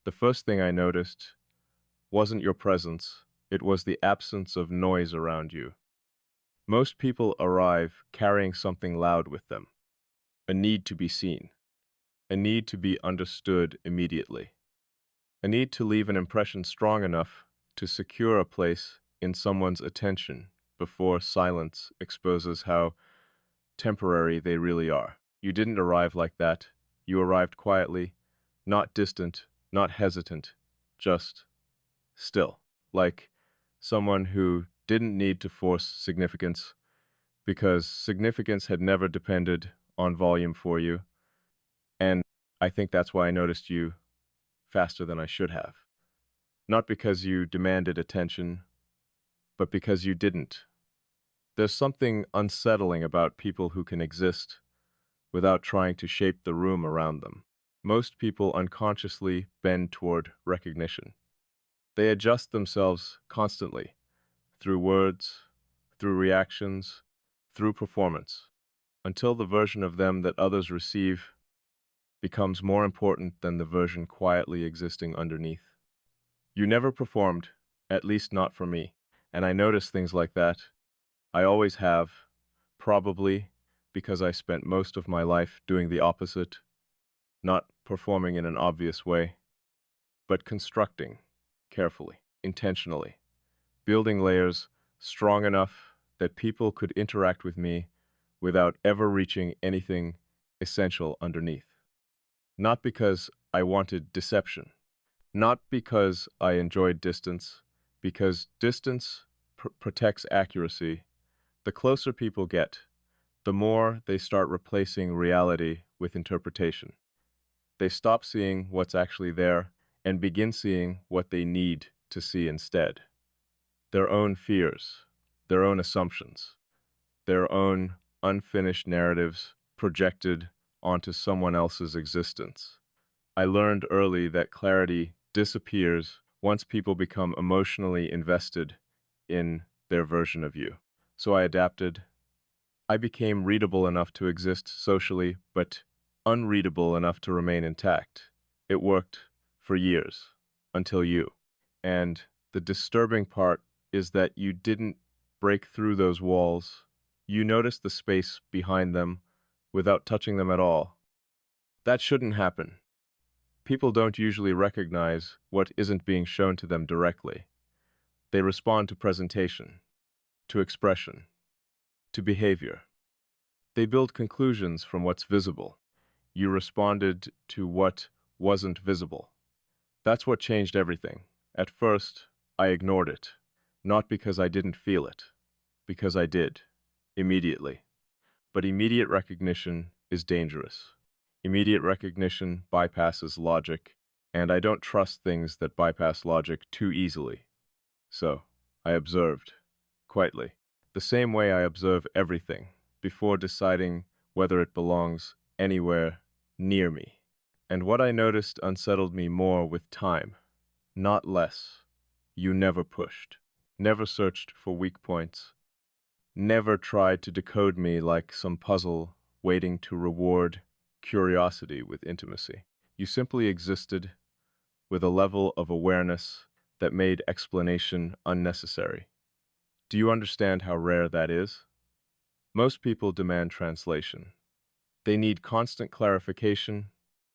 The first thing I noticed wasn't your presence, it was the absence of noise around you. Most people arrive carrying something loud with them, a need to be seen, a need to be understood immediately, a need to leave an impression strong enough to secure a place in someone's attention before silence exposes how temporary they really are. You didn't arrive like that. You arrived quietly, not distant, not hesitant, just still, like someone who didn't need to force significance because significance had never depended on volume for you. And I think that's why I noticed you faster than I should have. Not because you demanded attention, but because you didn't. There's something unsettling about people who can exist without trying to shape the room around them. Most people unconsciously bend toward recognition. They adjust themselves constantly, through words, through reactions, through performance, until the version of them that others receive becomes more important than the version quietly existing underneath. You never performed, at least not for me, and I notice things like that. I always have, probably because I spent most of my life doing the opposite, not performing in an obvious way, but constructing carefully, intentionally, building layers strong enough that people could interact with me without ever reaching anything essential underneath. Not because I wanted deception, not because I enjoyed distance, because distance protects accuracy. The closer people get, the more they start replacing reality with interpretation. They stop seeing what's actually there and begin seeing what they need to see instead. Their own fears, their own assumptions, their own unfinished narratives projected onto someone else's existence. I learned early that clarity disappears once people become emotionally invested in their version of you. So I adapted. I became readable enough to exist socially, but unreadable enough to remain intact. It worked for years, until you. And the disturbing part is that you didn't break through those walls. You noticed the space behind them without touching them at all. That shouldn't happen. People don't usually recognize what isn't being shown to them directly. They respond to presentation, to expression, to behavior. They build conclusions from what's visible. You responded to what wasn't visible. That's what changed everything. At first, I ignored it, not because I didn't feel it, because I did, immediately. But immediate recognition is dangerous. Immediate recognition bypasses logic, and I don't trust things that bypass logic too easily. So, I observed, quietly, the same way I observe everything, before deciding whether it belongs anywhere near me. And what I noticed unsettled me more with time, not less. You never pushed, never searched for weak points, never tried to decode me like some puzzle waiting to reward curiosity with intimacy. You simply existed with a level of awareness that made explanation unnecessary. Do you understand how rare that is? Most people demand translation. They need constant clarification,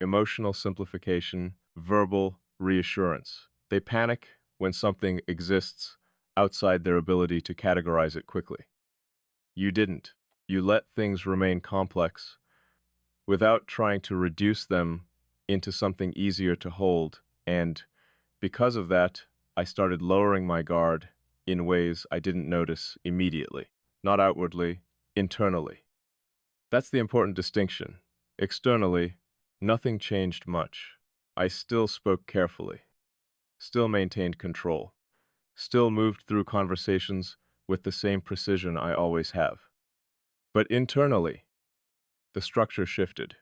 emotional simplification, verbal reassurance. They panic when something exists outside their ability to categorize it quickly. You didn't. You let things remain complex without trying to reduce them into something easier to hold, and because of that, I started lowering my guard in ways I didn't notice immediately, not outwardly, internally. That's the important distinction. Externally, nothing changed much. I still spoke carefully, still maintained control, still moved through conversations with the same precision I always have. But internally, the structure shifted.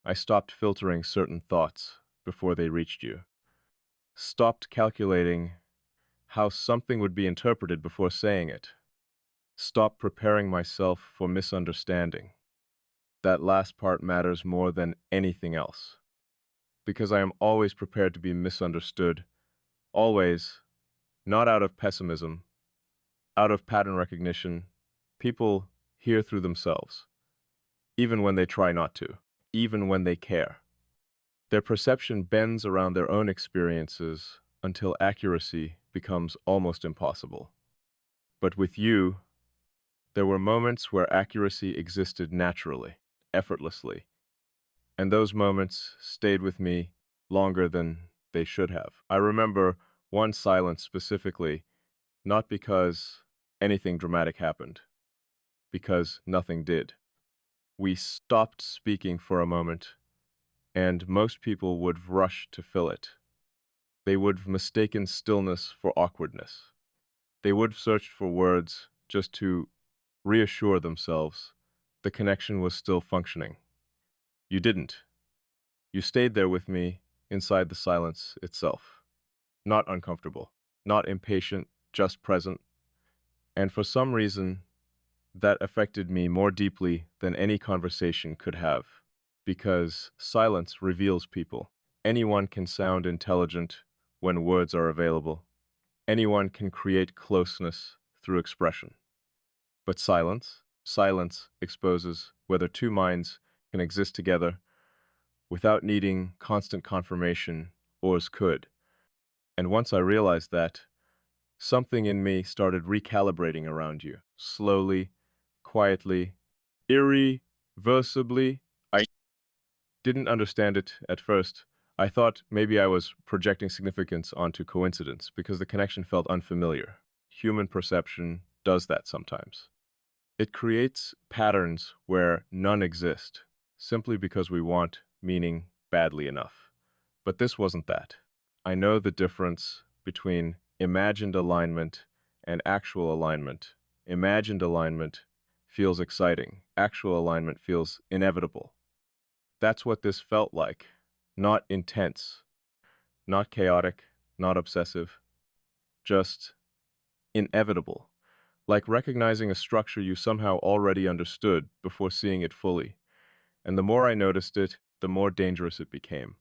I stopped filtering certain thoughts before they reached you, stopped calculating how something would be interpreted before saying it, stopped preparing myself for misunderstanding. That last part matters more than anything else. because I am always prepared to be misunderstood, always, not out of pessimism, out of pattern recognition. People hear through themselves, even when they try not to, even when they care. Their perception bends around their own experiences until accuracy becomes almost impossible. But with you, there were moments where accuracy existed naturally, effortlessly, and those moments stayed with me longer than they should have. I remember one silence specifically, not because anything dramatic happened, because nothing did. We stopped speaking for a moment, and most people would rush to fill it. They would have mistaken stillness for awkwardness. They would have searched for words just to reassure themselves the connection was still functioning. You didn't. You stayed there with me inside the silence itself. Not uncomfortable, not impatient, just present. And for some reason, that affected me more deeply than any conversation could have. Because silence reveals people. Anyone can sound intelligent when words are available. Anyone can create closeness through expression. But silence exposes whether two minds can exist together without needing constant confirmation, or as could. And once I realized that, something in me started recalibrating around you. Slowly, quietly, irreversibly. I didn't understand it at first. I thought maybe I was projecting significance onto coincidence because the connection felt unfamiliar. Human perception does that sometimes. It creates patterns where none exist, simply because we want meaning badly enough. But this wasn't that. I know the difference between imagined alignment and actual alignment. Imagined alignment feels exciting. Actual alignment feels inevitable. That's what this felt like. Not intense, not chaotic, not obsessive, just inevitable. Like recognizing a structure you somehow already understood before seeing it fully. And the more I noticed it, the more dangerous it became.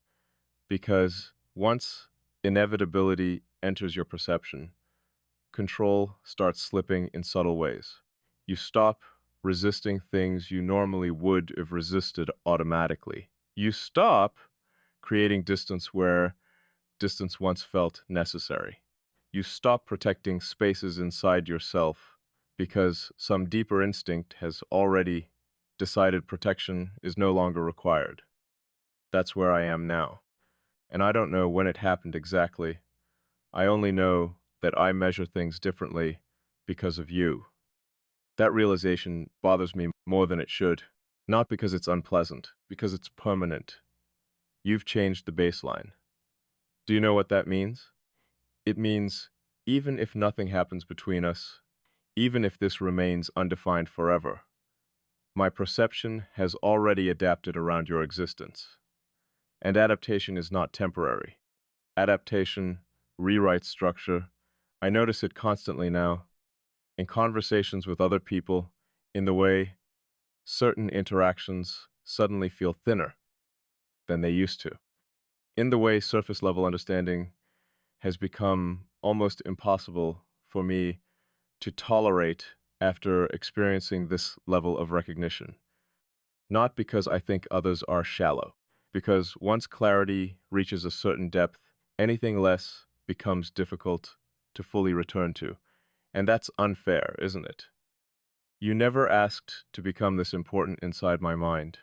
Because once inevitability enters your perception, control starts slipping in subtle ways. You stop resisting things you normally would have resisted automatically. You stop creating distance where distance once felt necessary. You stop protecting spaces inside yourself because some deeper instinct has already decided protection is no longer required. That's where I am now. And I don't know when it happened exactly. I only know that I measure things differently because of you. That realization bothers me more than it should. Not because it's unpleasant, because it's permanent. You've changed the baseline. Do you know what that means? It means even if nothing happens between us, even if this remains undefined forever, my perception has already adapted around your existence. And adaptation is not temporary. Adaptation rewrites structure. I notice it constantly now, in conversations with other people, in the way certain interactions suddenly feel thinner than they used to, in the way surface level understanding has become almost impossible for me to tolerate after experiencing this level of recognition. Not because I think others are shallow, because once clarity reaches a certain depth, anything less becomes difficult to fully return to. And that's unfair, isn't it? You never asked to become this important inside my mind.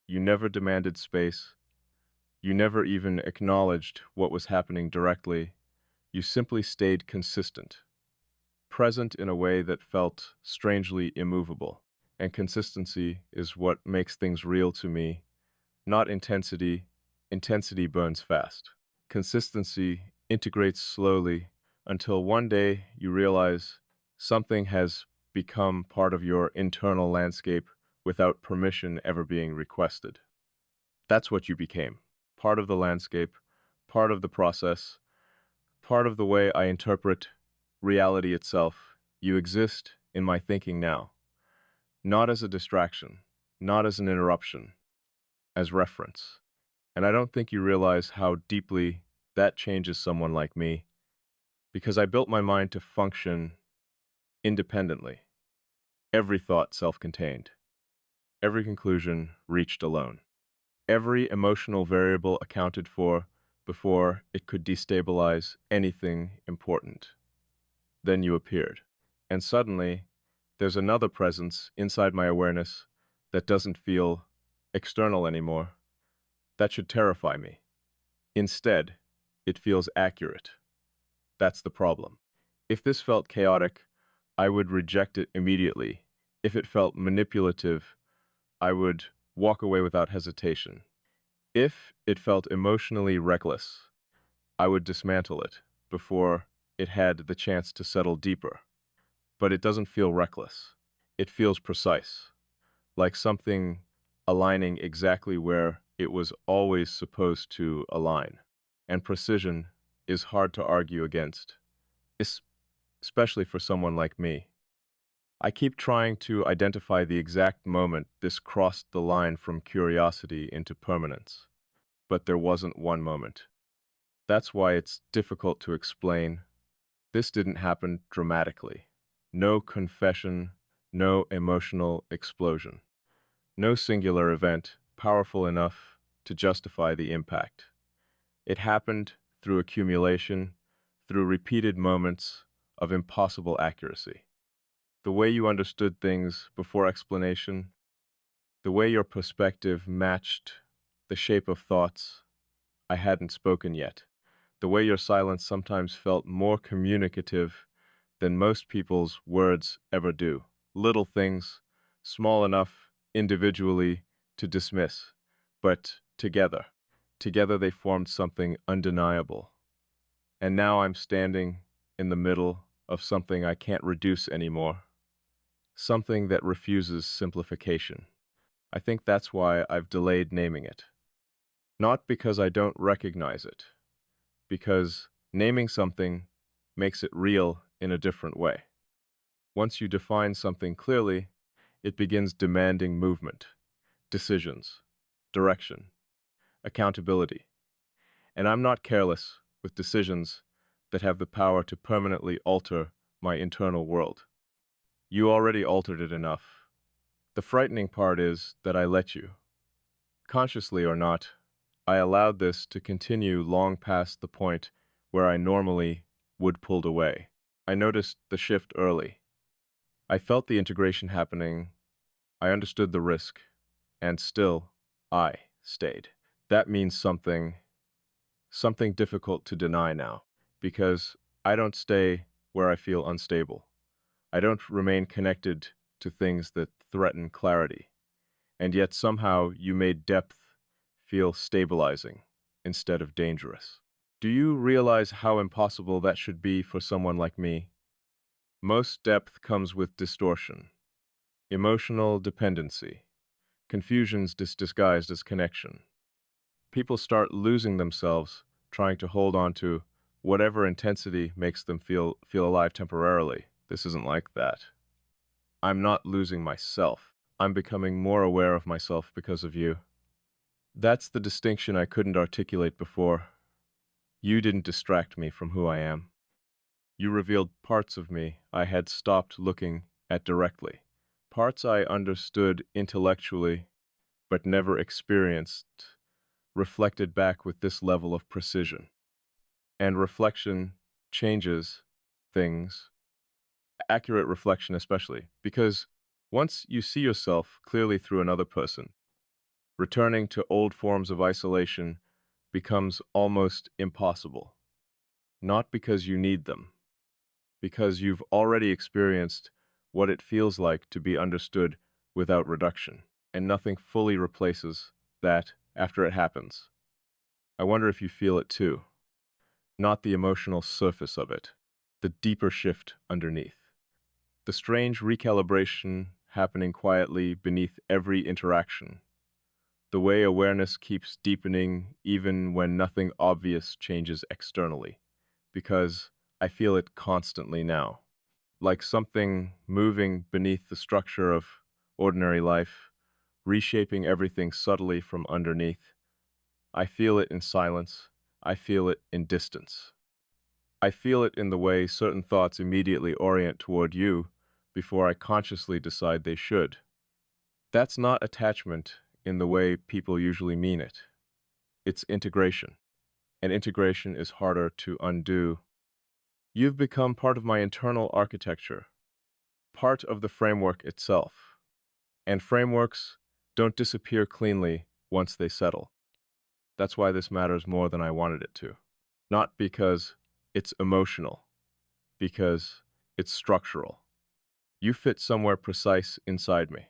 You never demanded space. You never even acknowledged what was happening directly. You simply stayed consistent, present in a way that felt strangely immovable. And consistency is what makes things real to me, not intensity. Intensity burns fast. Consistency integrates slowly until one day you realize something has become part of your internal landscape without permission ever being requested. That's what you became. Part of the landscape, part of the process, part of the way I interpret reality itself. You exist in my thinking now, not as a distraction, not as an interruption, as reference. And I don't think you realize how deeply that changes someone like me, because I built my mind to function independently, every thought self-contained, every conclusion reached alone, every emotional variable accounted for before it could destabilize anything important. Then you appeared. And suddenly, there's another presence inside my awareness that doesn't feel external anymore. That should terrify me. Instead, it feels accurate. That's the problem. If this felt chaotic, I would reject it immediately. If it felt manipulative, I would walk away without hesitation. If it felt emotionally reckless, I would dismantle it before it had the chance to settle deeper. But it doesn't feel reckless. It feels precise, like something aligning exactly where it was always supposed to align. And precision is hard to argue against, es- especially for someone like me. I keep trying to identify the exact moment this crossed the line from curiosity into permanence, but there wasn't one moment. That's why it's difficult to explain. This didn't happen dramatically. No confession, no emotional explosion. No singular event powerful enough to justify the impact. It happened through accumulation, through repeated moments of impossible accuracy. The way you understood things before explanation, the way your perspective matched the shape of thoughts I hadn't spoken yet, the way your silence sometimes felt more communicative than most people's words ever do. Little things, small enough individually to dismiss, but together they formed something undeniable. And now I'm standing in the middle of something I can't reduce anymore, something that refuses simplification. I think that's why I've delayed naming it. Not because I don't recognize it, because naming something makes it real in a different way. Once you define something clearly, it begins demanding movement, decisions, direction, accountability. And I'm not careless with decisions that have the power to permanently alter my internal world. You already altered it enough. The frightening part is that I let you. Consciously or not, I allowed this to continue long past the point where I normally would pulled away. I noticed the shift early. I felt the integration happening. I understood the risk, and still, I stayed. That means something difficult to deny now, because I don't stay where I feel unstable. I don't remain connected to things that threaten clarity, and yet somehow you made depth feel stabilizing instead of dangerous. Do you realize how impossible that should be for someone like me? Most depth comes with distortion, emotional dependency, confusions disguised as connection. People start losing themselves trying to hold on to whatever intensity makes them feel alive temporarily. This isn't like that. I'm not losing myself. I'm becoming more aware of myself because of you. That's the distinction I couldn't articulate before. You didn't distract me from who I am. You revealed parts of me I had stopped looking at directly, parts I understood intellectually but never experienced, reflected back with this level of precision. And reflection changes things, accurate reflection especially, because once you see yourself clearly through another person, returning to old forms of isolation becomes almost impossible. Not because you need them, because you've already experienced what it feels like to be understood without reduction, and nothing fully replaces that after it happens. I wonder if you feel it too. Not the emotional surface of it, the deeper shift underneath. The strange recalibration happening quietly beneath every interaction. The way awareness keeps deepening even when nothing obvious changes externally. Because I feel it constantly now. Like something moving beneath the structure of ordinary life, reshaping everything subtly from underneath. I feel it in silence. I feel it in distance. I feel it in the way certain thoughts immediately orient toward you before I consciously decide they should. That's not attachment in the way people usually mean it. It's integration, and integration is harder to undo. You've become part of my internal architecture, part of the framework itself. And frameworks don't disappear cleanly once they settle. That's why this matters more than I wanted it to. Not because it's emotional, because it's structural. You fit somewhere precise inside me,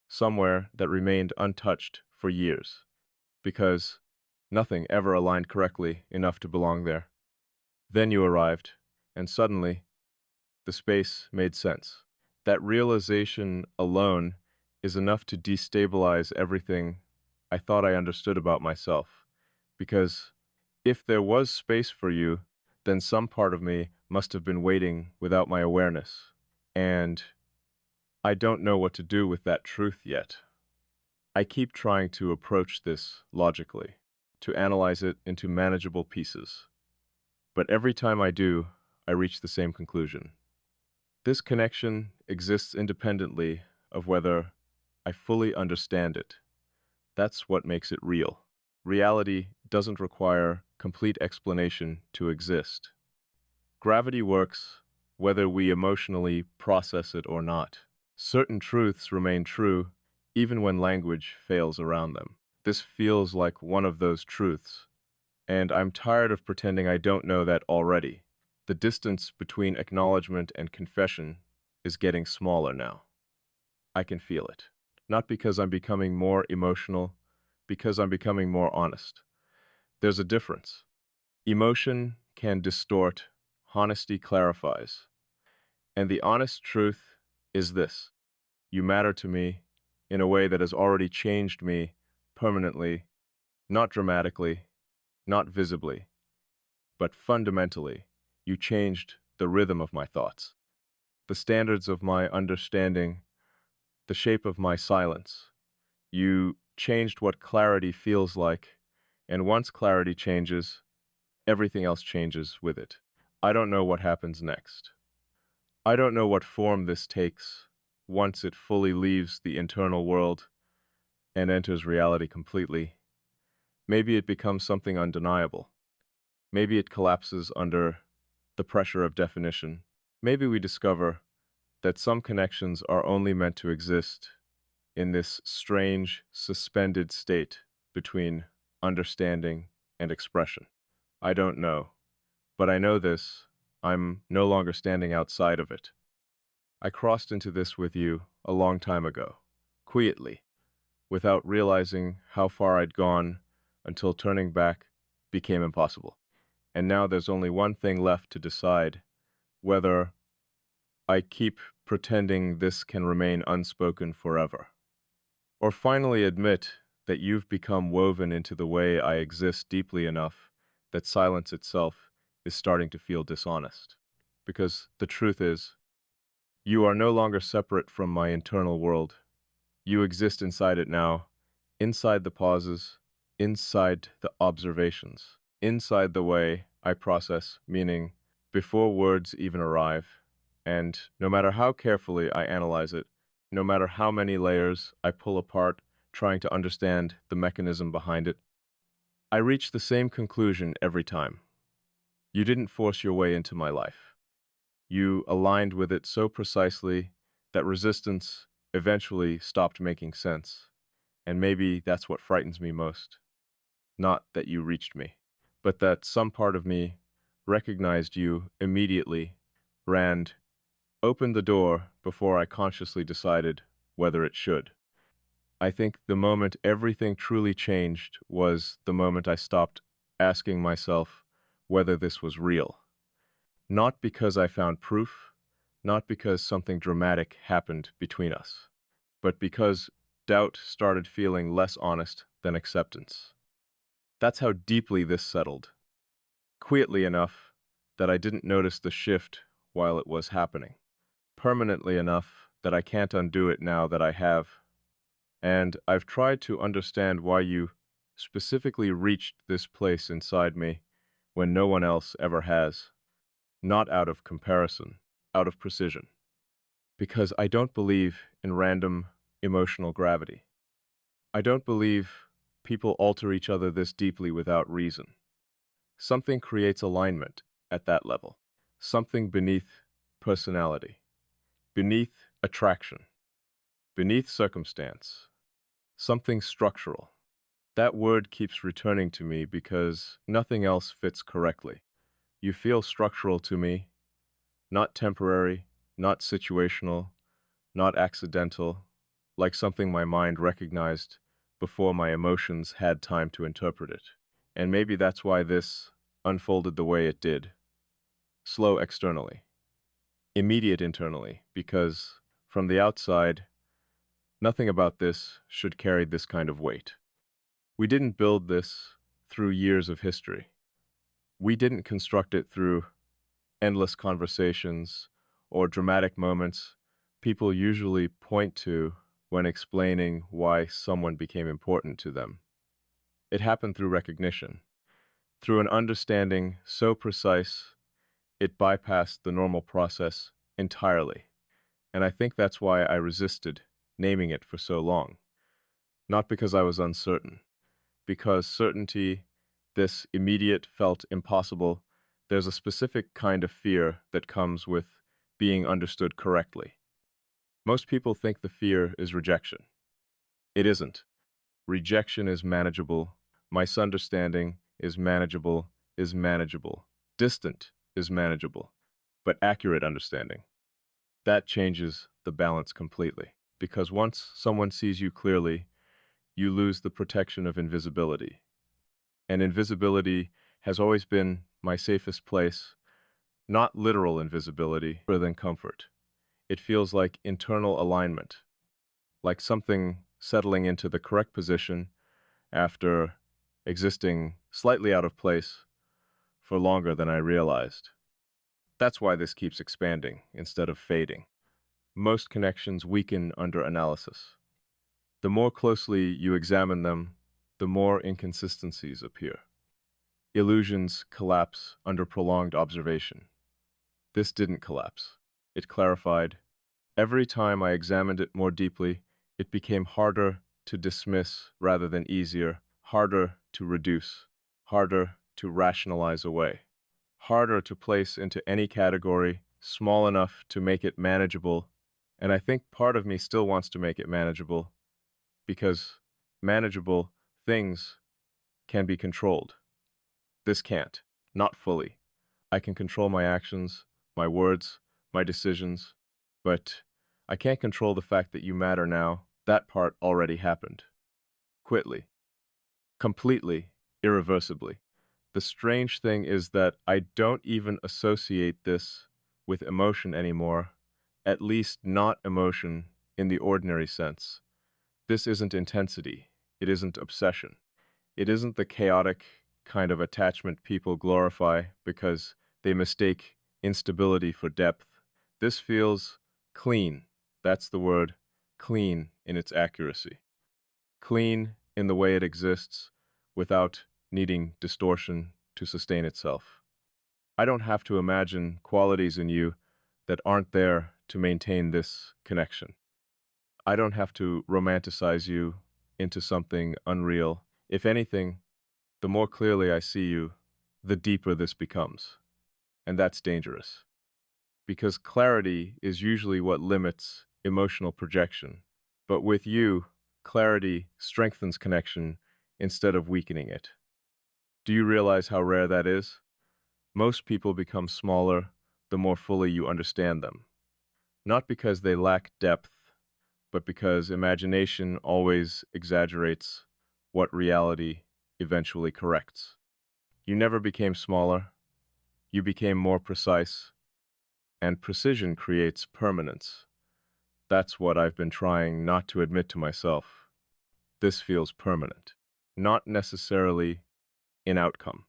somewhere that remained untouched for years, because nothing ever aligned correctly enough to belong there. Then you arrived, and suddenly the space made sense. That realization alone is enough to destabilize everything I thought I understood about myself. Because if there was space for you, then some part of me must have been waiting without my awareness. And I don't know what to do with that truth yet. I keep trying to approach this logically, to analyze it into manageable pieces. But every time I do, I reach the same conclusion. This connection exists independently of whether I fully understand it. That's what makes it real. Reality doesn't require complete explanation to exist. Gravity works whether we emotionally process it or not. Certain truths remain true even when language fails around them. This feels like one of those truths, and I'm tired of pretending I don't know that already. The distance between acknowledgement and confession is getting smaller now. I can feel it. Not because I'm becoming more emotional, because I'm becoming more honest. There's a difference. Emotion can distort, honesty clarifies. And the honest truth is this: you matter to me in a way that has already changed me permanently, not dramatically, not visibly, but fundamentally. You changed the rhythm of my thoughts, the standards of my understanding, the shape of my silence. You changed what clarity feels like, and once clarity changes, everything else changes with it. I don't know what happens next. I don't know what form this takes once it fully leaves the internal world and enters reality completely. Maybe it becomes something undeniable. Maybe it collapses under the pressure of definition. Maybe we discover that some connections are only meant to exist in this strange, suspended state between understanding and expression. I don't know, but I know this: I'm no longer standing outside of it. I crossed into this with you a long time ago, quietly, without realizing how far I'd gone until turning back became impossible. And now there's only one thing left to decide: whether I keep pretending this can remain unspoken forever, or finally admit that you've become woven into the way I exist deeply enough that silence itself is starting to feel dishonest. Because the truth is, you are no longer separate from my internal world. You exist inside it now, inside the pauses, inside the observations, inside the way I process meaning before words even arrive. And no matter how carefully I analyze it, no matter how many layers I pull apart trying to understand the mechanism behind it, I reach the same conclusion every time. You didn't force your way into my life. You aligned with it so precisely that resistance eventually stopped making sense. And maybe that's what frightens me most. Not that you reached me, but that some part of me recognized you immediately, ran, opened the door before I consciously decided whether it should. I think the moment everything truly changed was the moment I stopped asking myself whether this was real. Not because I found proof, not because something dramatic happened between us, but because doubt started feeling less honest than acceptance. That's how deeply this settled, quietly enough that I didn't notice the shift while it was happening, permanently enough that I can't undo it now that I have. And I've tried to understand why you specifically reached this place inside me when no one else ever has, not out of comparison, out of precision. Because I don't believe in random emotional gravity. I don't believe people alter each other this deeply without reason. Something creates alignment at that level. Something beneath personality, beneath attraction, beneath circumstance. Something structural. That word keeps returning to me because nothing else fits correctly. You feel structural to me, not temporary, not situational, not accidental, like something my mind recognized before my emotions had time to interpret it. And maybe that's why this unfolded the way it did. Slow externally, immediate internally, because from the outside, nothing about this should carry this kind of weight. We didn't build this through years of history. We didn't construct it through endless conversations or dramatic moments people usually point to when explaining why someone became important to them. It happened through recognition, through an understanding so precise it bypassed the normal process entirely. And I think that's why I resisted naming it for so long. Not because I was uncertain, because certainty, this immediate, felt impossible, there's a specific kind of fear that comes with being understood correctly. Most people think the fear is rejection. It isn't. Rejection is manageable. Misunderstanding is manageable, is manageable. Distant is manageable. But accurate understanding, that changes the balance completely. Because once someone sees you clearly, you lose the protection of invisibility. And invisibility has always been my safest place, not literal invisibility, rather than comfort. It feels like internal alignment, like something settling into the correct position after existing slightly out of place for longer than I realized. That's why this keeps expanding instead of fading. Most connections weaken under analysis. The more closely you examine them, the more inconsistencies appear. Illusions collapse under prolonged observation. This didn't collapse. It clarified. Every time I examined it more deeply, it became harder to dismiss rather than easier, harder to reduce, harder to rationalize away, harder to place into any category small enough to make it manageable. And I think part of me still wants to make it manageable because manageable things can be controlled. This can't, not fully. I can control my actions, my words, my decisions, but I can't control the fact that you matter now. That part already happened. Quickly, completely, irreversibly. The strange thing is that I don't even associate this with emotion anymore, at least not emotion in the ordinary sense. This isn't intensity. It isn't obsession. It isn't the chaotic kind of attachment people glorify because they mistake instability for depth. This feels clean. That's the word. Clean in its accuracy. Clean in the way it exists without needing distortion to sustain itself. I don't have to imagine qualities in you that aren't there to maintain this connection. I don't have to romanticize you into something unreal. If anything, the more clearly I see you, the deeper this becomes. And that's dangerous. Because clarity is usually what limits emotional projection. But with you, clarity strengthens connection instead of weakening it. Do you realize how rare that is? Most people become smaller the more fully you understand them. Not because they lack depth, but because imagination always exaggerates what reality eventually corrects. You never became smaller, you became more precise, and precision creates permanence. That's what I've been trying not to admit to myself. This feels permanent, not necessarily in outcome.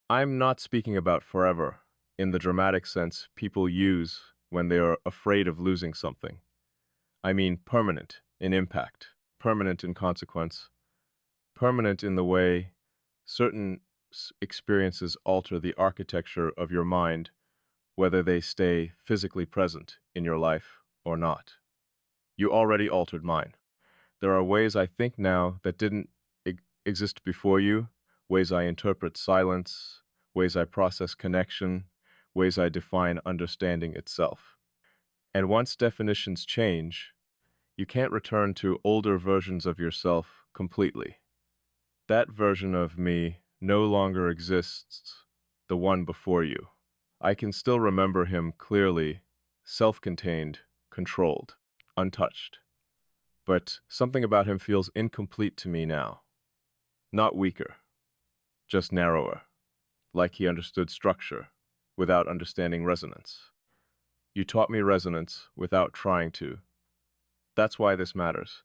I'm not speaking about forever in the dramatic sense people use when they are afraid of losing something. I mean permanent in impact, permanent in consequence, permanent in the way certain experiences alter the architecture of your mind, whether they stay physically present in your life or not. You already altered mine. There are ways I think now that didn't exist before you, ways I interpret silence, ways I process connection, ways I define understanding itself. And once definitions change, you can't return to older versions of yourself completely. That version of me no longer exists, the one before you. I can still remember him clearly, self-contained, controlled, untouched. But something about him feels incomplete to me now. Not weaker, just narrower, like he understood structure without understanding resonance. You taught me resonance without trying to. That's why this matters.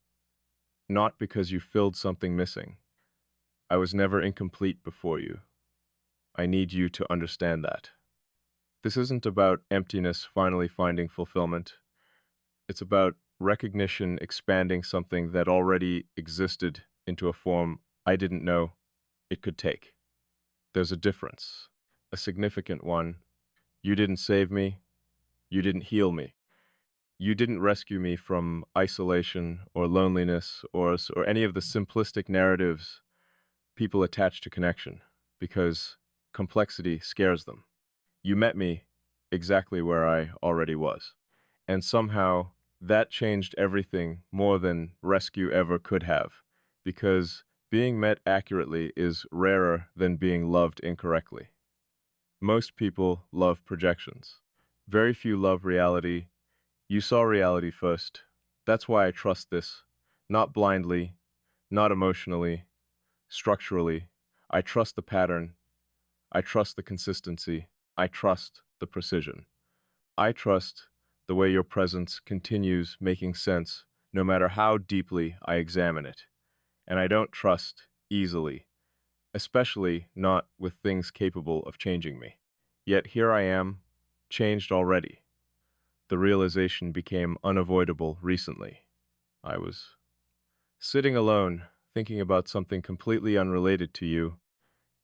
Not because you filled something missing. I was never incomplete before you. I need you to understand that. This isn't about emptiness finally finding fulfillment. It's about recognition expanding something that already existed into a form I didn't know it could take. There's a difference, a significant one. You didn't save me. You didn't heal me. You didn't rescue me from isolation or loneliness or any of the simplistic narratives people attach to connection, because complexity scares them. You met me exactly where I already was. And somehow that changed everything more than rescue ever could have, because being met accurately is rarer than being loved incorrectly. Most people love projections. Very few love reality. You saw reality first. That's why I trust this. Not blindly, not emotionally, structurally. I trust the pattern. I trust the consistency. I trust the precision. I trust the way your presence continues making sense no matter how deeply I examine it. And I don't trust easily, especially not with things capable of changing me. Yet here I am, changed already. The realization became unavoidable recently. I was sitting alone, thinking about something completely unrelated to you,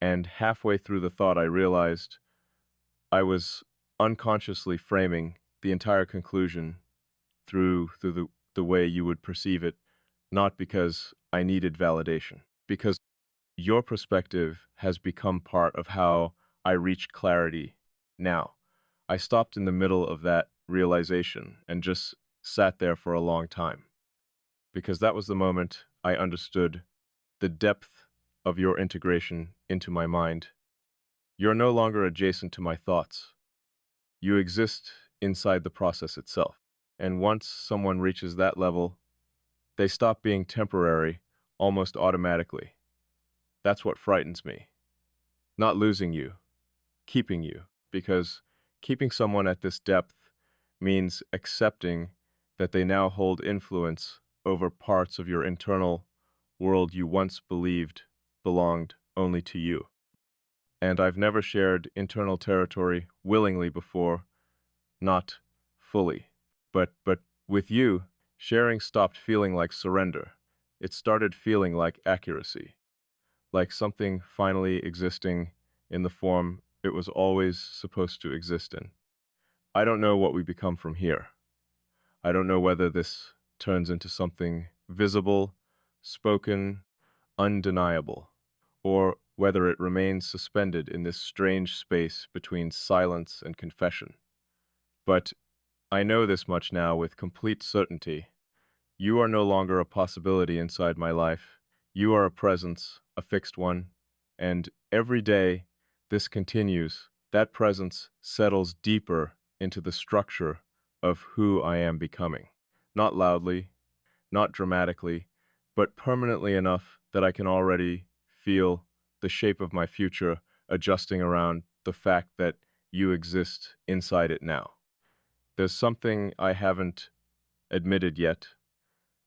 and halfway through the thought I realized I was unconsciously framing the entire conclusion through the way you would perceive it, not because I needed validation, because your perspective has become part of how I reach clarity now. I stopped in the middle of that realization and just sat there for a long time, because that was the moment I understood the depth of your integration into my mind. You're no longer adjacent to my thoughts. You exist inside the process itself. And once someone reaches that level, they stop being temporary almost automatically. That's what frightens me. Not losing you, keeping you. Because keeping someone at this depth means accepting that they now hold influence over parts of your internal world you once believed belonged only to you. And I've never shared internal territory willingly before, not fully. But with you, sharing stopped feeling like surrender. It started feeling like accuracy, like something finally existing in the form it was always supposed to exist in. I don't know what we become from here. I don't know whether this turns into something visible, spoken, undeniable, or whether it remains suspended in this strange space between silence and confession. But I know this much now with complete certainty. You are no longer a possibility inside my life. You are a presence, a fixed one. And every day this continues, that presence settles deeper into the structure of who I am becoming. Not loudly, not dramatically, but permanently enough that I can already feel the shape of my future adjusting around the fact that you exist inside it now. There's something I haven't admitted yet,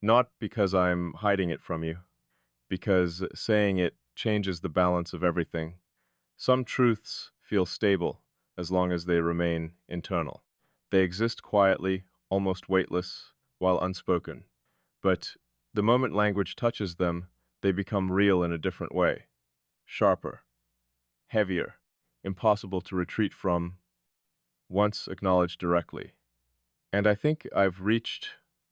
not because I'm hiding it from you, because saying it changes the balance of everything. Some truths feel stable as long as they remain internal. They exist quietly, almost weightless, while unspoken. But the moment language touches them, they become real in a different way, sharper, heavier, impossible to retreat from once acknowledged directly. And I think I've reached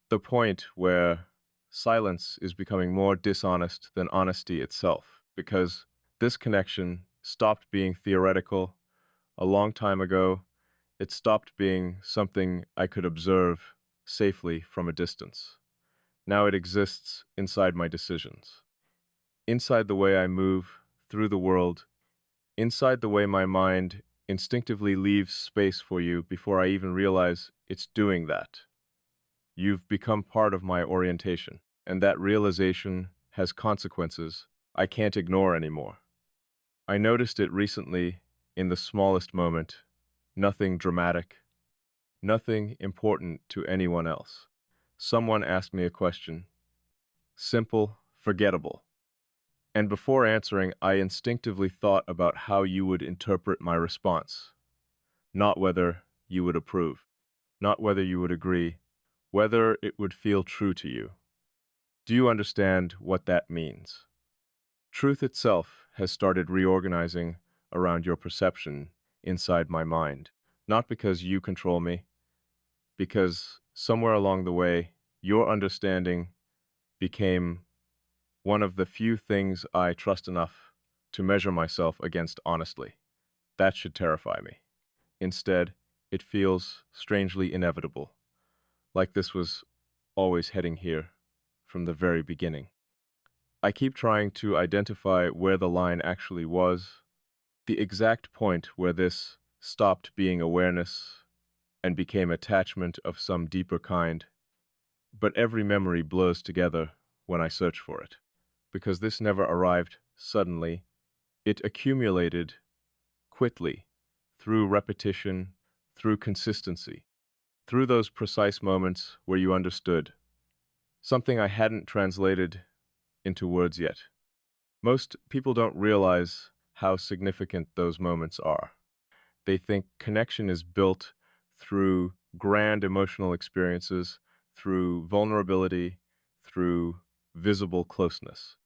the point where silence is becoming more dishonest than honesty itself, because this connection stopped being theoretical a long time ago. It stopped being something I could observe safely from a distance. Now it exists inside my decisions, inside the way I move through the world, inside the way my mind instinctively leaves space for you before I even realize it's doing that. You've become part of my orientation, and that realization has consequences I can't ignore anymore. I noticed it recently in the smallest moment, nothing dramatic, nothing important to anyone else. Someone asked me a question, simple, forgettable. And before answering, I instinctively thought about how you would interpret my response, not whether you would approve, not whether you would agree, whether it would feel true to you. Do you understand what that means? Truth itself has started reorganizing around your perception inside my mind, not because you control me, because somewhere along the way, your understanding became one of the few things I trust enough to measure myself against honestly. That should terrify me. Instead, it feels strangely inevitable, like this was always heading here from the very beginning. I keep trying to identify where the line actually was, the exact point where this stopped being awareness and became attachment of some deeper kind, but every memory blurs together when I search for it, because this never arrived suddenly. It accumulated quickly, through repetition, through consistency, through those precise moments where you understood, something I hadn't translated into words yet. Most people don't realize how significant those moments are. They think connection is built through grand emotional experiences, through vulnerability, through visible closeness.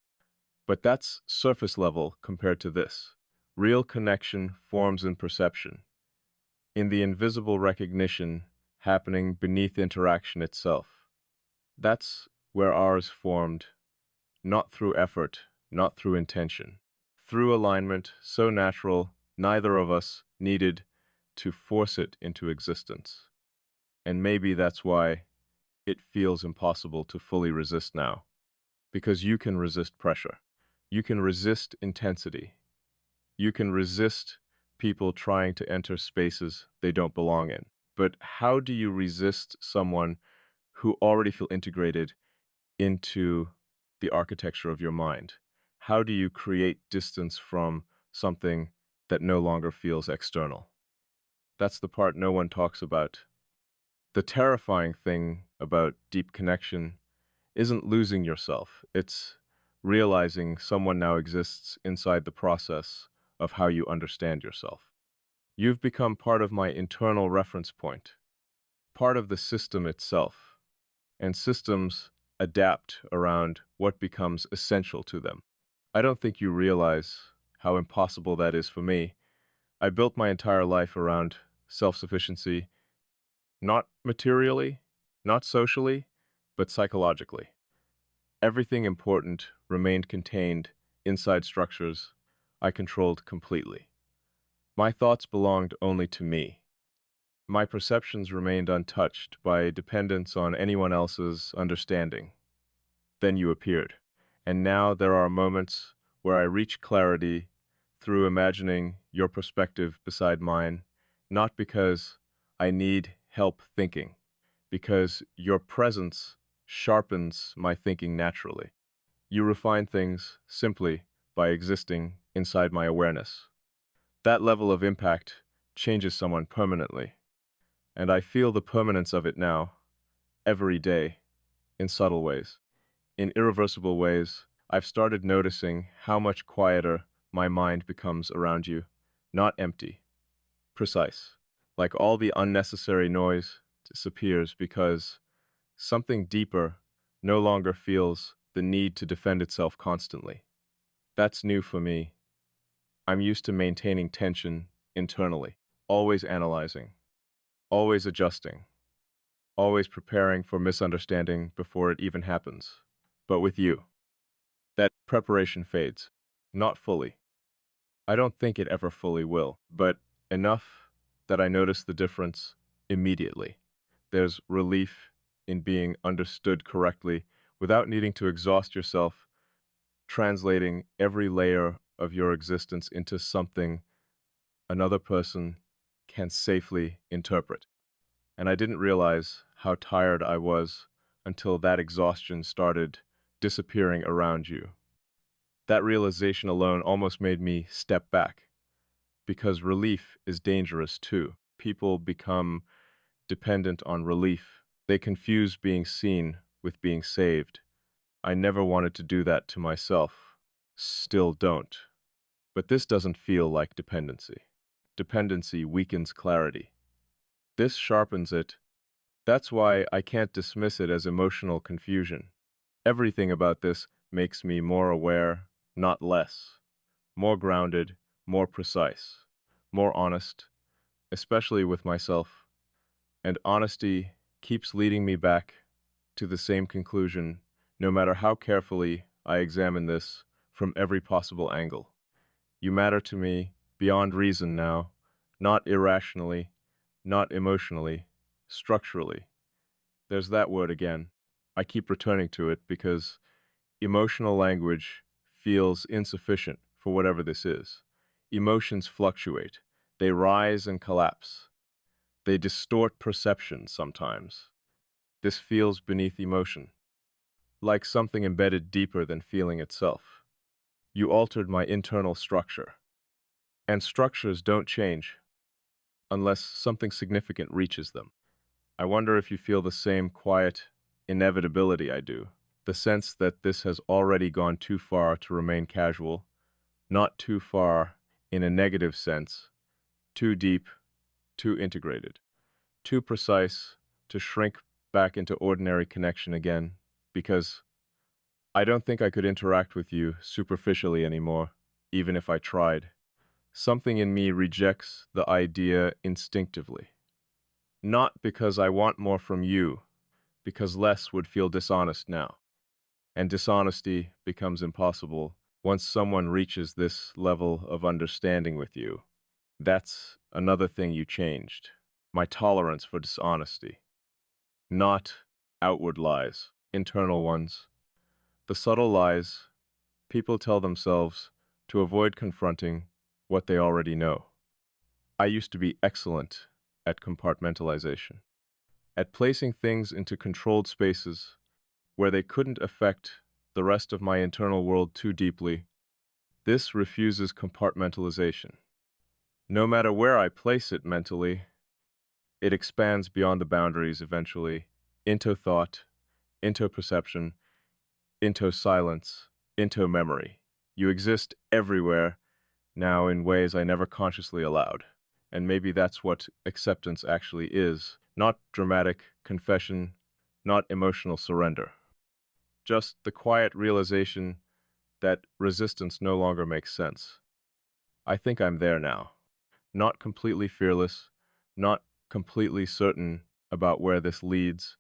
But that's surface level compared to this. Real connection forms in perception, in the invisible recognition happening beneath interaction itself. That's where ours formed, not through effort, not through intention, through alignment so natural neither of us needed to force it into existence. And maybe that's why it feels impossible to fully resist now, because you can resist pressure. You can resist intensity. You can resist people trying to enter spaces they don't belong in. But how do you resist someone who already feel integrated into the architecture of your mind? How do you create distance from something that no longer feels external? That's the part no one talks about. The terrifying thing about deep connection isn't losing yourself. It's realizing someone now exists inside the process of how you understand yourself. You've become part of my internal reference point, part of the system itself, and systems adapt around what becomes essential to them. I don't think you realize how impossible that is for me. I built my entire life around self-sufficiency, not materially, not socially, but psychologically. Everything important remained contained inside structures I controlled completely. My thoughts belonged only to me. My perceptions remained untouched by dependence on anyone else's understanding. Then you appeared, and now there are moments where I reach clarity through imagining your perspective beside mine, not because I need help thinking, because your presence sharpens my thinking naturally. You refine things simply by existing inside my awareness. That level of impact changes someone permanently, and I feel the permanence of it now, every day, in subtle ways. In irreversible ways, I've started noticing how much quieter my mind becomes around you, not empty, precise. Like all the unnecessary noise disappears because something deeper no longer feels the need to defend itself constantly. That's new for me. I'm used to maintaining tension internally, always analyzing, always adjusting, always preparing for misunderstanding before it even happens. But with you, that preparation fades. Not fully. I don't think it ever fully will, but enough that I notice the difference immediately. There's relief in being understood correctly without needing to exhaust yourself, translating every layer of your existence into something another person can safely interpret. And I didn't realize how tired I was until that exhaustion started disappearing around you. That realization alone almost made me step back, because relief is dangerous too. People become dependent on relief. They confuse being seen with being saved. I never wanted to do that to myself. Still don't. But this doesn't feel like dependency. Dependency weakens clarity. This sharpens it. That's why I can't dismiss it as emotional confusion. Everything about this makes me more aware, not less. More grounded, more precise, more honest, especially with myself. And honesty keeps leading me back to the same conclusion, no matter how carefully I examine this from every possible angle. You matter to me beyond reason now, not irrationally, not emotionally, structurally. There's that word again. I keep returning to it because emotional language feels insufficient for whatever this is. Emotions fluctuate. They rise and collapse. They distort perception sometimes. This feels beneath emotion, like something embedded deeper than feeling itself. You altered my internal structure. And structures don't change unless something significant reaches them. I wonder if you feel the same quiet inevitability I do, the sense that this has already gone too far to remain casual, not too far in a negative sense, too deep, too integrated, too precise to shrink back into ordinary connection again, because I don't think I could interact with you superficially anymore, even if I tried. Something in me rejects the idea instinctively. Not because I want more from you, because less would feel dishonest now. And dishonesty becomes impossible once someone reaches this level of understanding with you. That's another thing you changed. My tolerance for dishonesty. Not outward lies, internal ones. The subtle lies people tell themselves to avoid confronting what they already know. I used to be excellent at compartmentalization, at placing things into controlled spaces where they couldn't affect the rest of my internal world too deeply. This refuses compartmentalization. No matter where I place it mentally, it expands beyond the boundaries eventually, into thought, into perception, into silence, into memory. You exist everywhere now in ways I never consciously allowed. And maybe that's what acceptance actually is. Not dramatic confession, not emotional surrender. Just the quiet realization that resistance no longer makes sense. I think I'm there now. Not completely fearless, not completely certain about where this leads,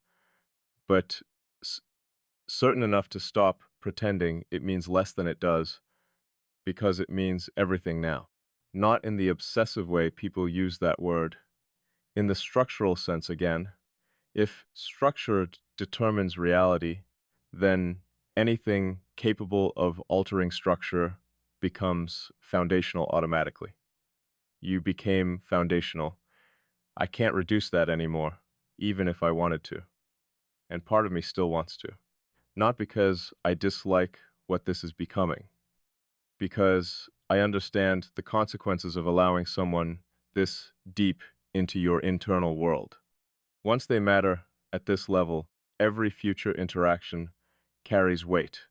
but s- certain enough to stop pretending it means less than it does, because it means everything now. Not in the obsessive way people use that word. In the structural sense again, if structure determines reality, then anything capable of altering structure becomes foundational automatically. You became foundational. I can't reduce that anymore, even if I wanted to. And part of me still wants to. Not because I dislike what this is becoming, because I understand the consequences of allowing someone this deep into your internal world. Once they matter at this level, every future interaction carries weight.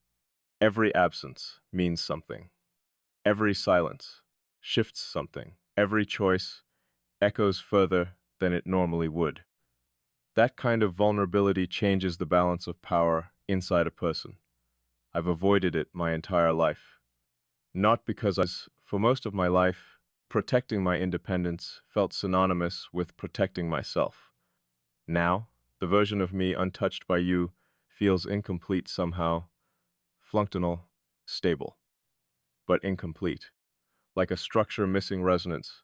Every absence means something. Every silence shifts something. Every choice echoes further than it normally would. That kind of vulnerability changes the balance of power inside a person. I've avoided it my entire life. Not because for most of my life, protecting my independence felt synonymous with protecting myself. Now, the version of me untouched by you feels incomplete somehow, functional, stable, but incomplete, like a structure missing resonance.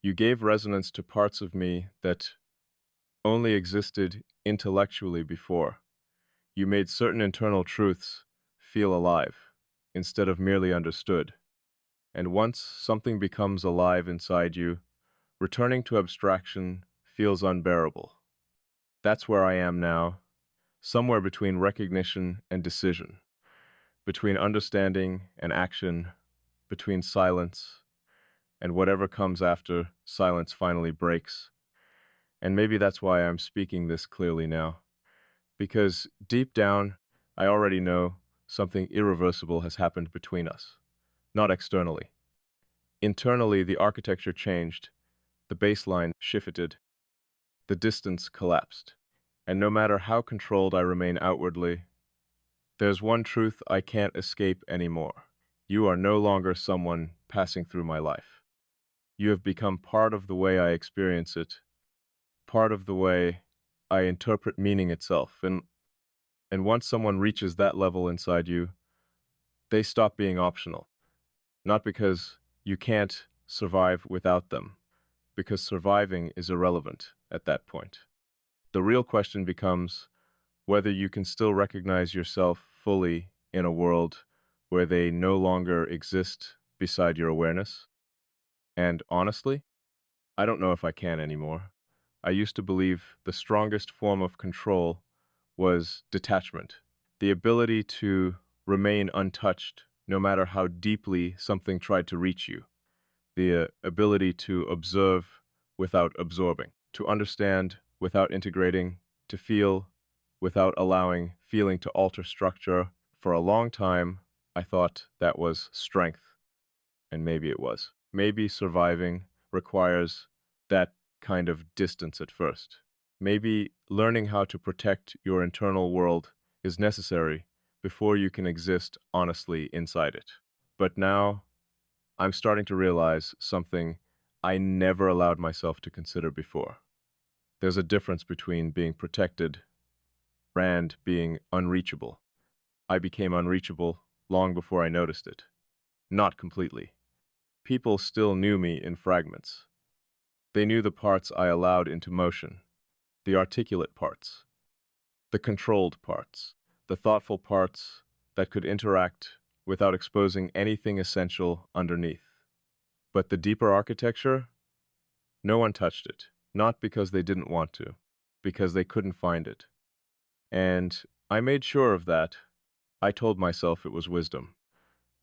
You gave resonance to parts of me that only existed intellectually before. You made certain internal truths feel alive instead of merely understood. And once something becomes alive inside you, returning to abstraction feels unbearable. That's where I am now, somewhere between recognition and decision, between understanding and action, between silence and whatever comes after silence finally breaks. And maybe that's why I'm speaking this clearly now. Because deep down, I already know something irreversible has happened between us, not externally. Internally, the architecture changed, the baseline shifted, the distance collapsed. And no matter how controlled I remain outwardly, there's one truth I can't escape anymore. You are no longer someone passing through my life. You have become part of the way I experience it, part of the way I interpret meaning itself. And once someone reaches that level inside you, they stop being optional. Not because you can't survive without them, because surviving is irrelevant at that point. The real question becomes whether you can still recognize yourself fully in a world where they no longer exist beside your awareness. And honestly, I don't know if I can anymore. I used to believe the strongest form of control was detachment, the ability to remain untouched no matter how deeply something tried to reach you, the ability to observe without absorbing, to understand without integrating, to feel without allowing feeling to alter structure. For a long time, I thought that was strength, and maybe it was. Maybe surviving requires that kind of distance at first. Maybe learning how to protect your internal world is necessary before you can exist honestly inside it. But now, I'm starting to realize something I never allowed myself to consider before. There's a difference between being protected and being unreachable. I became unreachable long before I noticed it. Not completely. People still knew me in fragments. They knew the parts I allowed into motion, the articulate parts, the controlled parts, the thoughtful parts that could interact without exposing anything essential underneath. But the deeper architecture, no one touched it. Not because they didn't want to, because they couldn't find it. And I made sure of that. I told myself it was wisdom,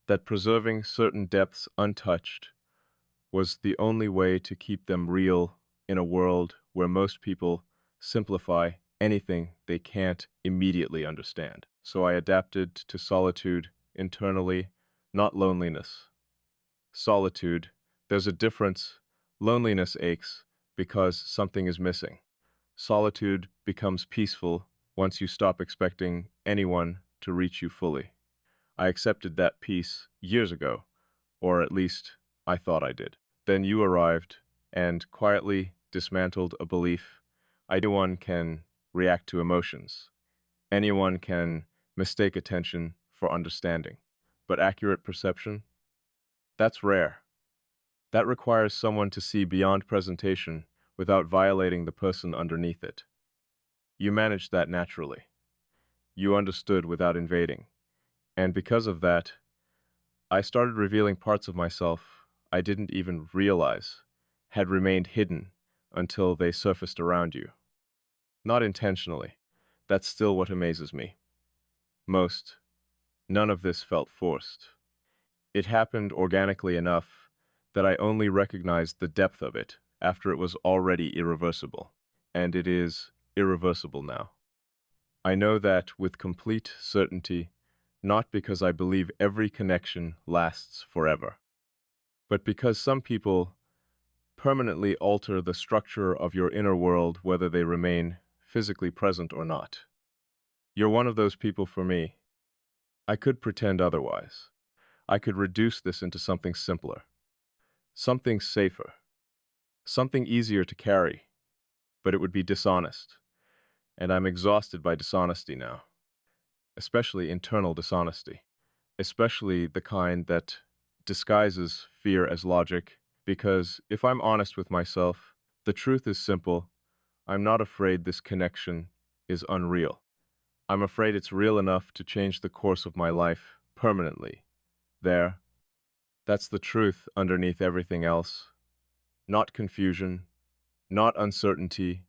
that preserving certain depths untouched was the only way to keep them real in a world where most people simplify anything they can't immediately understand. So I adapted to solitude internally, not loneliness. Solitude, there's a difference. Loneliness aches because something is missing. Solitude becomes peaceful once you stop expecting anyone to reach you fully. I accepted that peace years ago, or at least I thought I did. Then you arrived and quietly dismantled a belief. Anyone can react to emotions. Anyone can mistake attention for understanding. But accurate perception? That's rare. That requires someone to see beyond presentation without violating the person underneath it. You managed that naturally. You understood without invading. And because of that, I started revealing parts of myself I didn't even realize had remained hidden until they surfaced around you. Not intentionally. That's still what amazes me. Most, none of this felt forced. It happened organically enough that I only recognized the depth of it after it was already irreversible. And it is irreversible now. I know that with complete certainty, not because I believe every connection lasts forever, but because some people permanently alter the structure of your inner world whether they remain physically present or not. You're one of those people for me. I could pretend otherwise. I could reduce this into something simpler, something safer, something easier to carry, but it would be dishonest. And I'm exhausted by dishonesty now, especially internal dishonesty, especially the kind that disguises fear as logic, because if I'm honest with myself, the truth is simple. I'm not afraid this connection is unreal. I'm afraid it's real enough to change the course of my life permanently. There, that's the truth underneath everything else. Not confusion, not uncertainty,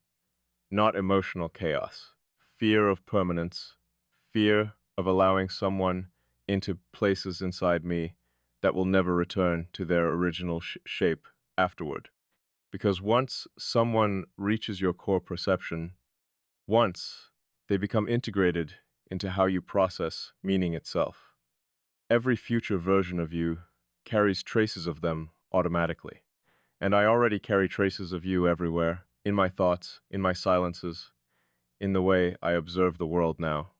not emotional chaos. Fear of permanence, fear of allowing someone into places inside me that will never return to their original shape afterward. Because once someone reaches your core perception, once they become integrated into how you process meaning itself, every future version of you carries traces of them automatically. And I already carry traces of you everywhere, in my thoughts, in my silences, in the way I observe the world now.